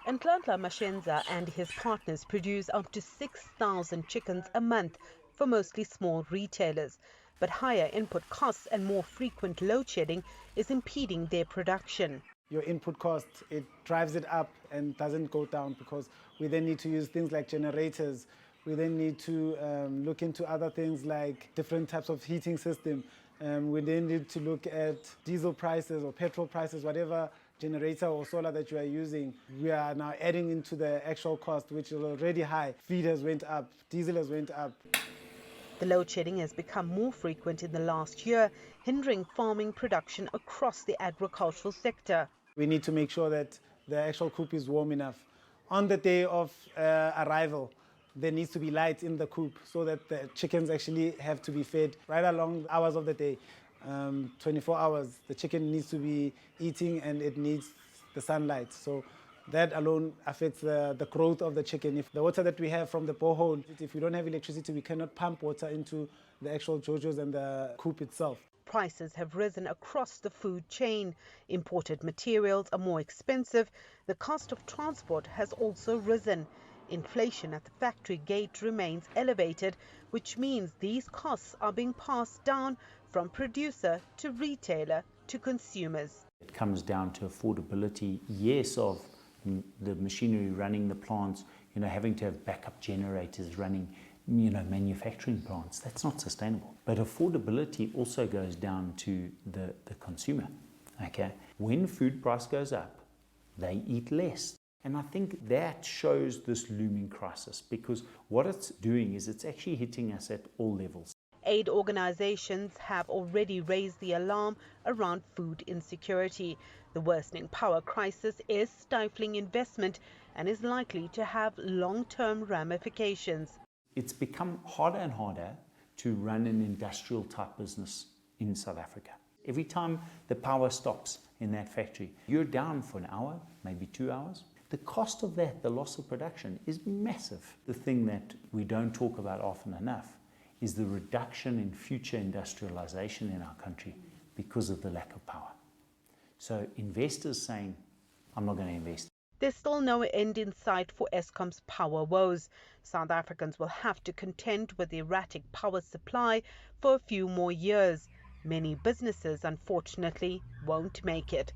Nhlanhla Matshenja and his partners produce up to 6,000 chickens a month for mostly small retailers. But higher input costs and more frequent load shedding is impeding their production. Your input cost, it drives it up and doesn't go down because we then need to use things like generators. We then need to look into other things like different types of heating system. We then need to look at diesel prices or petrol prices, whatever generator or solar that you are using. We are now adding into the actual cost, which is already high. Feed has went up, diesel has went up. The load shedding has become more frequent in the last year, hindering farming production across the agricultural sector. We need to make sure that the actual coop is warm enough. On the day of arrival, there needs to be light in the coop so that the chickens actually have to be fed right along the hours of the day. 24 hours, the chicken needs to be eating and it needs the sunlight. So that alone affects the growth of the chicken. If the water that we have from the borehole, if we don't have electricity, we cannot pump water into the actual jojos and the coop itself. Prices have risen across the food chain. Imported materials are more expensive. The cost of transport has also risen. Inflation at the factory gate remains elevated, which means these costs are being passed down from producer to retailer to consumers. It comes down to affordability, yes, of the machinery running the plants, having to have backup generators running, manufacturing plants. That's not sustainable. But affordability also goes down to the consumer, okay? When food price goes up, they eat less. And I think that shows this looming crisis, because what it's doing is it's actually hitting us at all levels. Aid organizations have already raised the alarm around food insecurity. The worsening power crisis is stifling investment and is likely to have long-term ramifications. It's become harder and harder to run an industrial type business in South Africa. Every time the power stops in that factory, you're down for an hour, maybe 2 hours. The cost of that, the loss of production, is massive. The thing that we don't talk about often enough is the reduction in future industrialization in our country because of the lack of power. So investors saying, I'm not going to invest. There's still no end in sight for ESKOM's power woes. South Africans will have to contend with erratic power supply for a few more years. Many businesses, unfortunately, won't make it.